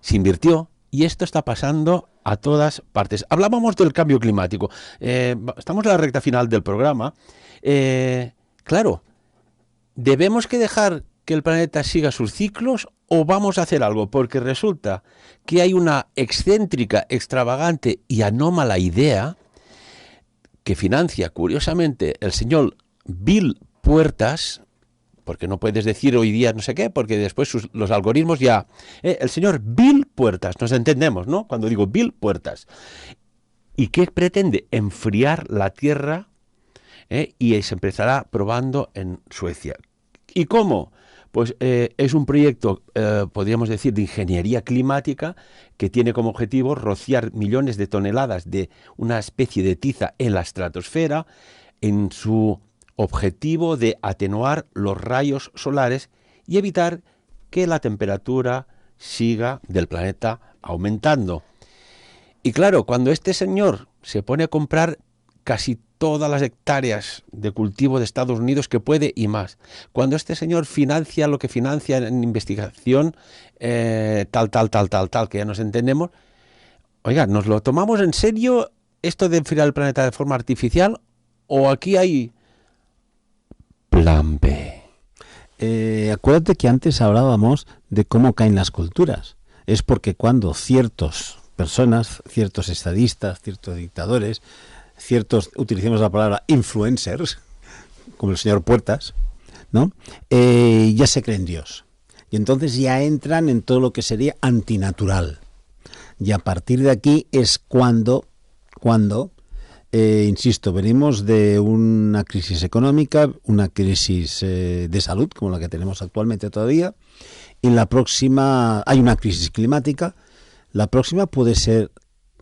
Speaker 1: se invirtió, y esto está pasando a todas partes. Hablábamos del cambio climático. Estamos en la recta final del programa. Claro, ¿debemos que dejar que el planeta siga sus ciclos o vamos a hacer algo? Porque resulta que hay una excéntrica, extravagante y anómala idea que financia, curiosamente, el señor Bill Puertas, porque no puedes decir hoy día no sé qué, porque después los algoritmos ya... el señor Bill Puertas, nos entendemos, ¿no? Cuando digo Bill Puertas. ¿Y qué pretende? Enfriar la Tierra, y se empezará probando en Suecia. ¿Y cómo? Pues es un proyecto, podríamos decir, de ingeniería climática que tiene como objetivo rociar millones de toneladas de una especie de tiza en la estratosfera en su objetivo de atenuar los rayos solares y evitar que la temperatura siga del planeta aumentando. Y claro, cuando este señor se pone a comprar casi todas las hectáreas de cultivo de Estados Unidos que puede y más, cuando este señor financia lo que financia en investigación, tal, que ya nos entendemos, oiga, ¿nos lo tomamos en serio esto de enfriar el planeta de forma artificial o aquí hay plan B?
Speaker 3: Acuérdate que antes hablábamos de cómo caen las culturas. Es porque cuando ciertas personas, ciertos estadistas, ciertos dictadores, utilicemos la palabra influencers, como el señor Puertas, ¿no? Ya se creen Dios. Y entonces ya entran en todo lo que sería antinatural. Y a partir de aquí es cuando insisto, venimos de una crisis económica, una crisis de salud, como la que tenemos actualmente todavía, y la próxima, hay una crisis climática, la próxima puede ser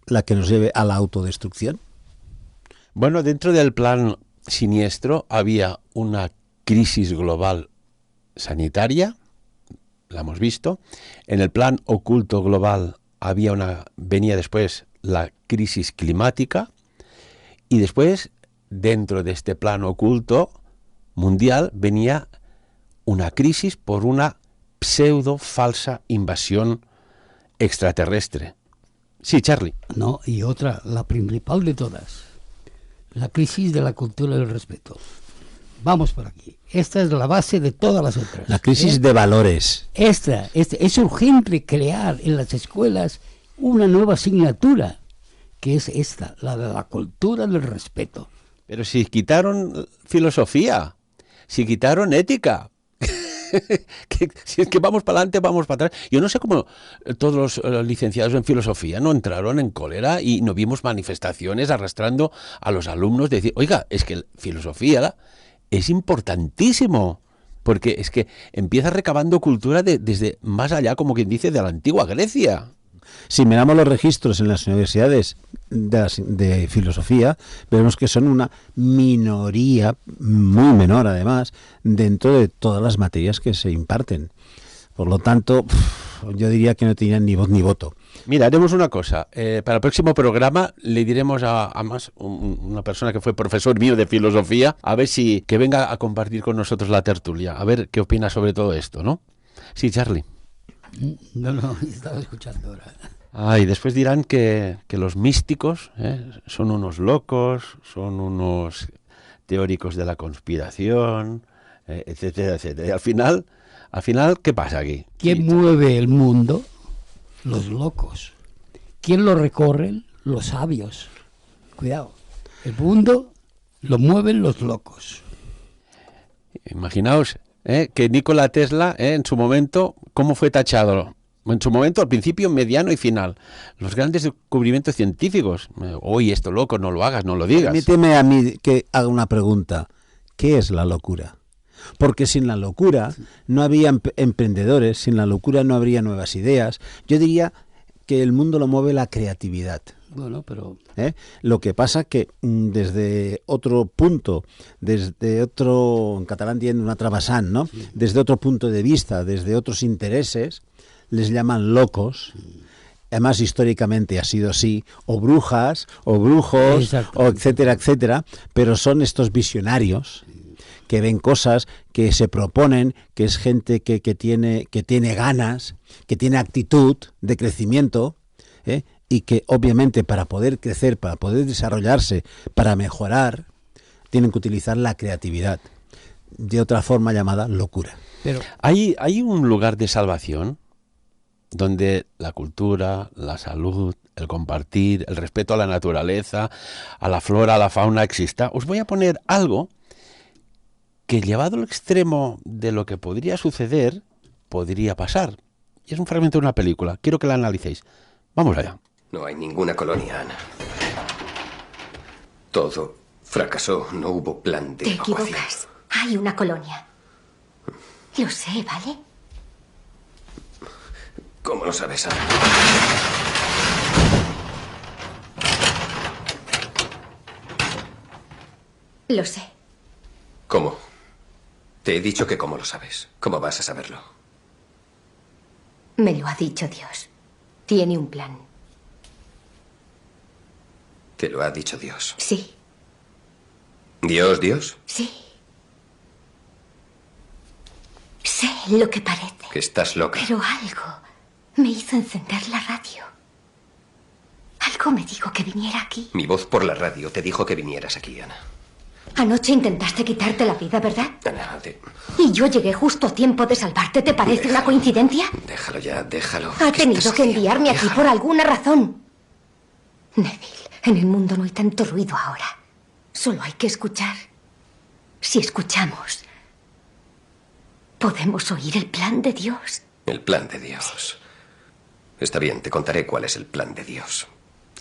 Speaker 3: la que nos lleve a la autodestrucción.
Speaker 1: Bueno, dentro del plan siniestro había una crisis global sanitaria, la hemos visto. En el plan oculto global venía después la crisis climática. Y después, dentro de este plan oculto mundial, venía una crisis por una pseudo falsa invasión extraterrestre. Sí, Charlie.
Speaker 2: No, y otra, la principal de todas, la crisis de la cultura del respeto. Vamos por aquí. Esta es la base de todas las otras.
Speaker 3: La crisis de valores.
Speaker 2: Es urgente crear en las escuelas una nueva asignatura, que es esta, la de la cultura del respeto.
Speaker 1: Pero si quitaron filosofía, si quitaron ética, si es que vamos para adelante, vamos para atrás. Yo no sé cómo todos los licenciados en filosofía no entraron en cólera y no vimos manifestaciones arrastrando a los alumnos de decir, oiga, es que filosofía es importantísimo, porque es que empieza recabando cultura desde más allá, como quien dice, de la antigua Grecia.
Speaker 3: Si miramos los registros en las universidades de filosofía, vemos que son una minoría, muy menor además, dentro de todas las materias que se imparten. Por lo tanto, yo diría que no tenían ni voz ni voto.
Speaker 1: Mira, haremos una cosa. Para el próximo programa le diremos a más una persona que fue profesor mío de filosofía, a ver si que venga a compartir con nosotros la tertulia, a ver qué opina sobre todo esto, ¿no? Sí, Charlie.
Speaker 2: No, estaba escuchando ahora.
Speaker 1: Y después dirán que los místicos son unos locos, son unos teóricos de la conspiración, etcétera, etcétera. Y al final, ¿qué pasa aquí?
Speaker 2: ¿Quién mueve el mundo? Los locos. ¿Quién lo recorren? Los sabios. Cuidado. El mundo lo mueven los locos.
Speaker 1: Imaginaos que Nikola Tesla, en su momento, ¿cómo fue tachado? En su momento, al principio, mediano y final. Los grandes descubrimientos científicos. Oye, esto loco, no lo hagas, no lo digas.
Speaker 3: Permíteme a mí que haga una pregunta. ¿Qué es la locura? Porque sin la locura no había emprendedores, sin la locura no habría nuevas ideas. Yo diría que el mundo lo mueve la creatividad.
Speaker 2: Bueno, pero...
Speaker 3: Lo que pasa que desde otro punto, desde otro, en catalán tiene una travesán, ¿no? Sí. Desde otro punto de vista, desde otros intereses, les llaman locos. Además, históricamente ha sido así, o brujas, o brujos, o etcétera, etcétera, pero son estos visionarios que ven cosas, que se proponen, que es gente que tiene ganas, que tiene actitud de crecimiento, y que obviamente para poder crecer, para poder desarrollarse, para mejorar, tienen que utilizar la creatividad, de otra forma llamada locura.
Speaker 1: Pero ¿hay un lugar de salvación donde la cultura, la salud, el compartir, el respeto a la naturaleza, a la flora, a la fauna exista? Os voy a poner algo que llevado al extremo de lo que podría suceder, podría pasar. Y es un fragmento de una película. Quiero que la analicéis. Vamos allá.
Speaker 4: No hay ninguna colonia, Ana. Todo fracasó. No hubo plan de evacuación.
Speaker 5: Te equivocas. Hay una colonia. Lo sé, ¿vale?
Speaker 4: ¿Cómo lo sabes, Ana?
Speaker 5: Lo sé.
Speaker 4: ¿Cómo? Te he dicho que cómo lo sabes. ¿Cómo vas a saberlo?
Speaker 5: Me lo ha dicho Dios. Tiene un plan.
Speaker 4: ¿Te lo ha dicho Dios?
Speaker 5: Sí.
Speaker 4: ¿Dios?
Speaker 5: Sí. Sé lo que parece.
Speaker 4: Que estás loca.
Speaker 5: Pero algo me hizo encender la radio. Algo me dijo que viniera aquí.
Speaker 4: Mi voz por la radio te dijo que vinieras aquí, Ana.
Speaker 5: Anoche intentaste quitarte la vida, ¿verdad?
Speaker 4: Ana,
Speaker 5: Y yo llegué justo a tiempo de salvarte. ¿Te parece una coincidencia?
Speaker 4: Déjalo ya, déjalo.
Speaker 5: Ha tenido que enviarme aquí por alguna razón. Neville, en el mundo no hay tanto ruido ahora. Solo hay que escuchar. Si escuchamos, podemos oír el plan de Dios.
Speaker 4: El plan de Dios. Está bien, te contaré cuál es el plan de Dios.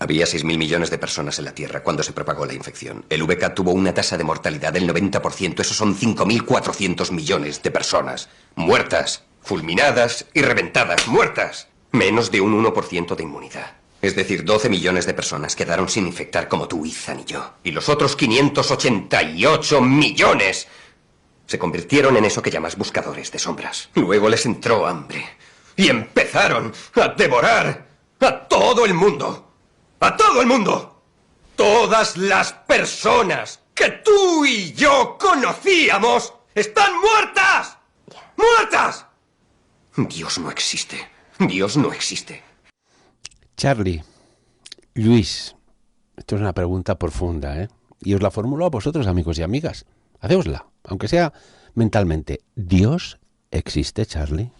Speaker 4: Había 6.000 millones de personas en la Tierra cuando se propagó la infección. El VK tuvo una tasa de mortalidad del 90%. Esos son 5.400 millones de personas muertas, fulminadas y reventadas. ¡Muertas! Menos de un 1% de inmunidad. Es decir, 12 millones de personas quedaron sin infectar como tú, Ethan y yo. Y los otros 588 millones se convirtieron en eso que llamas buscadores de sombras. Luego les entró hambre y empezaron a devorar a todo el mundo. ¡A todo el mundo! Todas las personas que tú y yo conocíamos están muertas. ¡Muertas! Dios no existe. Dios no existe.
Speaker 1: Charlie, Luis, esto es una pregunta profunda, ¿eh? Y os la formulo a vosotros, amigos y amigas. Hacéosla, aunque sea mentalmente. ¿Dios existe, Charlie?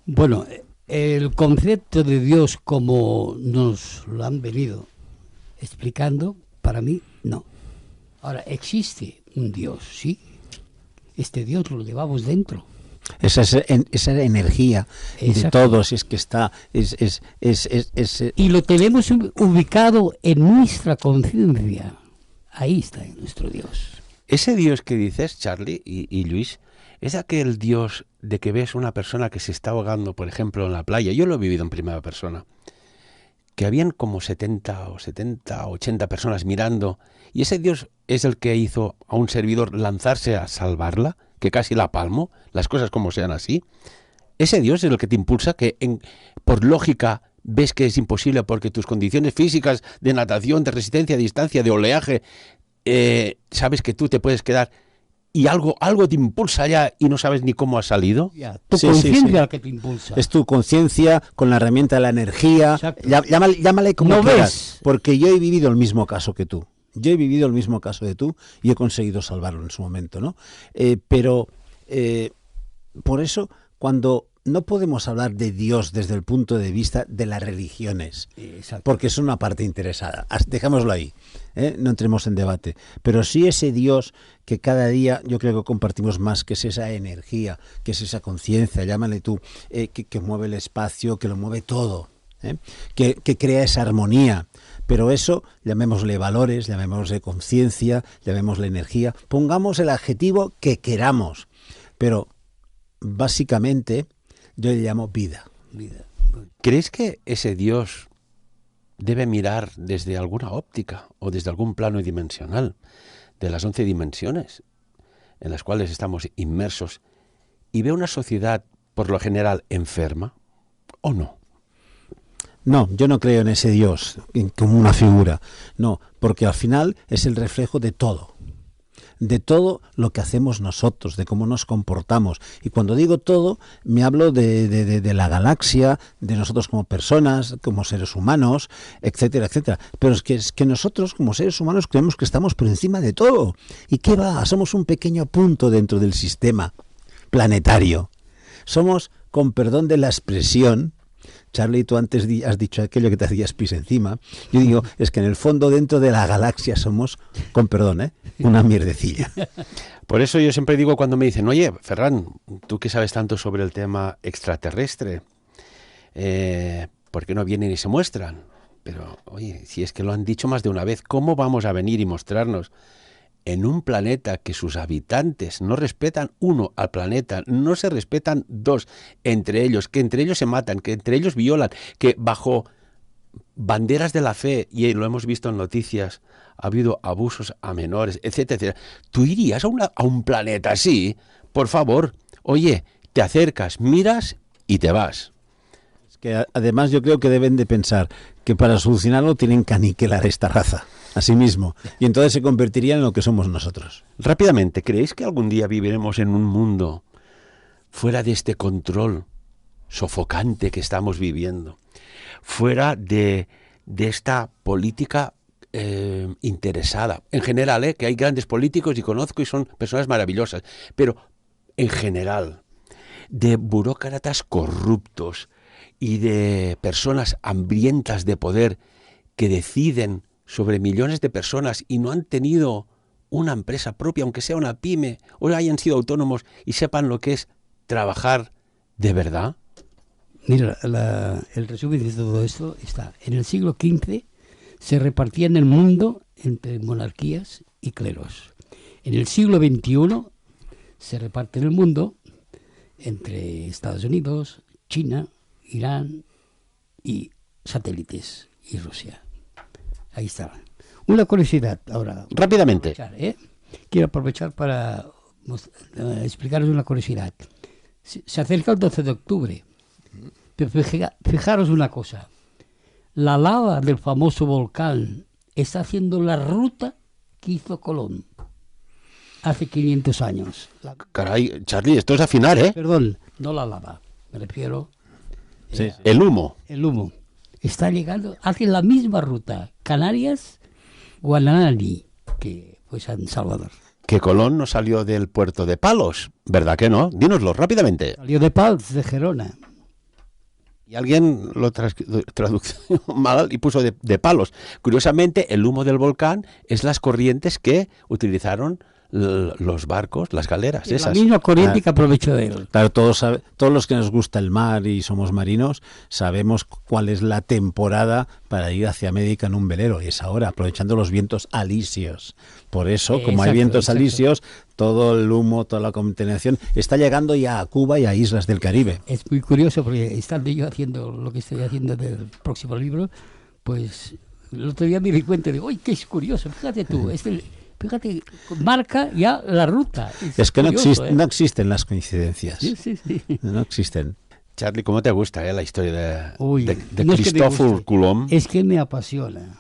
Speaker 2: Bueno, el concepto de Dios como nos lo han venido explicando, para mí, no. Ahora, existe un Dios, sí. Este Dios lo llevamos dentro.
Speaker 3: Esa energía. Exacto. De todos es que está...
Speaker 2: Y lo tenemos ubicado en nuestra conciencia. Ahí está nuestro Dios.
Speaker 1: Ese Dios que dices, Charlie y Luis, es aquel Dios de que ves una persona que se está ahogando, por ejemplo, en la playa. Yo lo he vivido en primera persona. que habían como 70 o 80 personas mirando, y ese Dios es el que hizo a un servidor lanzarse a salvarla, que casi la palmo, las cosas como sean así. Ese Dios es el que te impulsa, que por lógica ves que es imposible porque tus condiciones físicas de natación, de resistencia, de distancia, de oleaje, sabes que tú te puedes quedar y algo te impulsa ya y no sabes ni cómo has salido.
Speaker 2: Ya, tu
Speaker 3: Sí,
Speaker 2: conciencia
Speaker 3: sí.
Speaker 2: la que te impulsa.
Speaker 3: Es tu conciencia con la herramienta de la energía.
Speaker 2: Exacto.
Speaker 3: Llámale como
Speaker 2: No
Speaker 3: quieras,
Speaker 2: ves.
Speaker 3: porque yo he vivido el mismo caso que tú. Yo he vivido el mismo caso de tú y he conseguido salvarlo en su momento, ¿no? Pero por eso, cuando no podemos hablar de Dios desde el punto de vista de las religiones,
Speaker 2: Exacto.
Speaker 3: porque es una parte interesada. Dejémoslo ahí, no entremos en debate. Pero sí ese Dios que cada día yo creo que compartimos más, que es esa energía, que es esa conciencia, llámale tú, que mueve el espacio, que lo mueve todo, que crea esa armonía. Pero eso, llamémosle valores, llamémosle conciencia, llamémosle energía, pongamos el adjetivo que queramos. Pero básicamente yo le llamo vida.
Speaker 1: ¿Crees que ese Dios debe mirar desde alguna óptica o desde algún plano dimensional de las 11 dimensiones en las cuales estamos inmersos y ve una sociedad por lo general enferma o no?
Speaker 3: No, yo no creo en ese Dios como una figura. No, porque al final es el reflejo de todo lo que hacemos nosotros, de cómo nos comportamos. Y cuando digo todo, me hablo de la galaxia, de nosotros como personas, como seres humanos, etcétera, etcétera. Pero es que nosotros como seres humanos creemos que estamos por encima de todo. ¿Y qué va? Somos un pequeño punto dentro del sistema planetario. Somos, con perdón de la expresión, Charlie, tú antes has dicho aquello que te hacías pis encima. Yo digo, es que en el fondo dentro de la galaxia somos, con perdón, una mierdecilla.
Speaker 1: Por eso yo siempre digo cuando me dicen, oye, Ferran, tú que sabes tanto sobre el tema extraterrestre, ¿por qué no vienen y se muestran? Pero, oye, si es que lo han dicho más de una vez, ¿cómo vamos a venir y mostrarnos en un planeta que sus habitantes no respetan, uno, al planeta, no se respetan, dos, entre ellos, que entre ellos se matan, que entre ellos violan, que bajo banderas de la fe, y lo hemos visto en noticias, ha habido abusos a menores, etcétera, etcétera? ¿Tú irías a un planeta así? Por favor, oye, te acercas, miras y te vas.
Speaker 3: Es que además yo creo que deben de pensar que para solucionarlo tienen que aniquilar esta raza. Así mismo, y entonces se convertirían en lo que somos nosotros.
Speaker 1: Rápidamente, ¿creéis que algún día viviremos en un mundo fuera de este control sofocante que estamos viviendo, fuera de esta política interesada? En general, que hay grandes políticos y conozco y son personas maravillosas, pero en general, de burócratas corruptos y de personas hambrientas de poder que deciden sobre millones de personas y no han tenido una empresa propia, aunque sea una pyme, o hayan sido autónomos y sepan lo que es trabajar de verdad.
Speaker 2: Mira, el resumen de todo esto está, en el siglo XV se repartía en el mundo entre monarquías y cleros. En el siglo XXI se reparte en el mundo entre Estados Unidos, China, Irán y satélites y Rusia. Ahí está. Una curiosidad ahora.
Speaker 1: Rápidamente.
Speaker 2: Quiero aprovechar para explicaros una curiosidad. Se acerca el 12 de octubre. Pero fijaros una cosa. La lava del famoso volcán está haciendo la ruta que hizo Colón hace 500 años.
Speaker 1: Caray, Charlie, esto es afinar, ¿eh?
Speaker 2: Perdón, no la lava. Me refiero...
Speaker 3: Sí.
Speaker 1: El humo.
Speaker 2: El humo. Está llegando, hace la misma ruta, Canarias, Guanahani, que fue San Salvador.
Speaker 1: Que Colón no salió del puerto de Palos, ¿verdad que no? Dínoslo rápidamente.
Speaker 2: Salió de Pals, de Gerona.
Speaker 1: Y alguien lo tradujo mal y puso de Palos. Curiosamente, el humo del volcán es las corrientes que utilizaron los barcos, las galeras, esas.
Speaker 2: La misma corriente que aprovechó de él.
Speaker 3: Claro, todos los que nos gusta el mar y somos marinos, sabemos cuál es la temporada para ir hacia América en un velero, y es ahora, aprovechando los vientos alisios. Por eso, como hay vientos alisios, todo el humo, toda la contaminación está llegando ya a Cuba y a islas del Caribe.
Speaker 2: Es muy curioso porque estando yo haciendo lo que estoy haciendo del próximo libro, Pues el otro día me di cuenta, digo, ¡ay, qué es curioso! Fíjate tú, fíjate, marca ya la ruta.
Speaker 3: Es que
Speaker 2: curioso,
Speaker 3: no existen las coincidencias.
Speaker 2: Sí.
Speaker 3: No existen.
Speaker 1: Charlie, ¿cómo te gusta la historia de
Speaker 2: No es que me
Speaker 1: Cristòfor
Speaker 2: guste,
Speaker 1: Colom?
Speaker 2: es que me apasiona.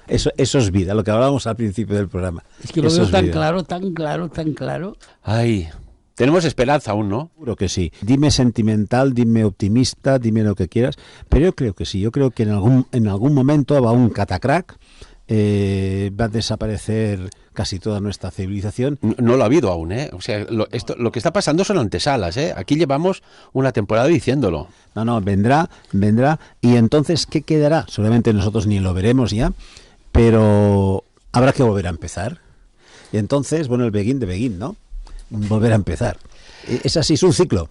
Speaker 3: Eso es vida, lo que hablábamos al principio del programa.
Speaker 2: Es que lo
Speaker 3: Eso
Speaker 2: veo
Speaker 3: es
Speaker 2: tan
Speaker 3: vida.
Speaker 2: claro, tan claro, tan claro.
Speaker 1: Ay, tenemos esperanza aún, ¿no?
Speaker 3: Seguro que sí. Dime sentimental, dime optimista, dime lo que quieras, pero yo creo que sí. Yo creo que en algún momento va un catacrack, va a desaparecer casi toda nuestra civilización.
Speaker 1: No lo ha habido aún, ¿eh? O sea, lo que está pasando son antesalas, ¿eh? Aquí llevamos una temporada diciéndolo.
Speaker 3: No, vendrá, y entonces, ¿qué quedará? Seguramente nosotros ni lo veremos ya, pero habrá que volver a empezar. Y entonces, bueno, el begin, ¿no? Volver a empezar. Es así, es un ciclo.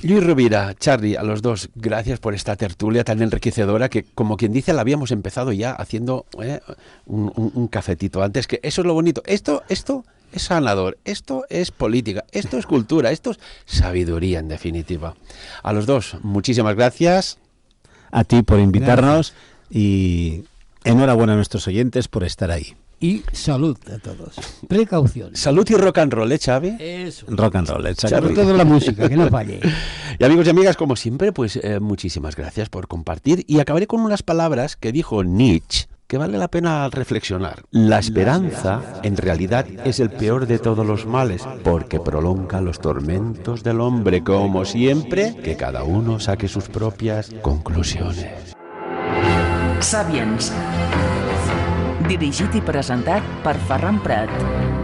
Speaker 1: Lluís Rovira, Charlie, a los dos, gracias por esta tertulia tan enriquecedora que, como quien dice, la habíamos empezado ya haciendo un cafetito antes, que eso es lo bonito. Esto es sanador, esto es política, esto es cultura, esto es sabiduría, en definitiva. A los dos, muchísimas gracias.
Speaker 3: A ti por invitarnos y enhorabuena a nuestros oyentes por estar ahí.
Speaker 2: Y salud a todos. Precaución.
Speaker 1: Salud y rock and roll, ¿eh, Xavi?
Speaker 2: Eso.
Speaker 3: Rock and roll, exacto.
Speaker 2: Sobre todo la música, que no falle.
Speaker 1: Y amigos y amigas, como siempre, pues muchísimas gracias por compartir. Y acabaré con unas palabras que dijo Nietzsche, que vale la pena reflexionar. La esperanza, en realidad, es el peor de todos los males, porque prolonga los tormentos del hombre, como siempre, que cada uno saque sus propias conclusiones.
Speaker 6: Sapiens. Dirigit i presentat per Ferran Prat.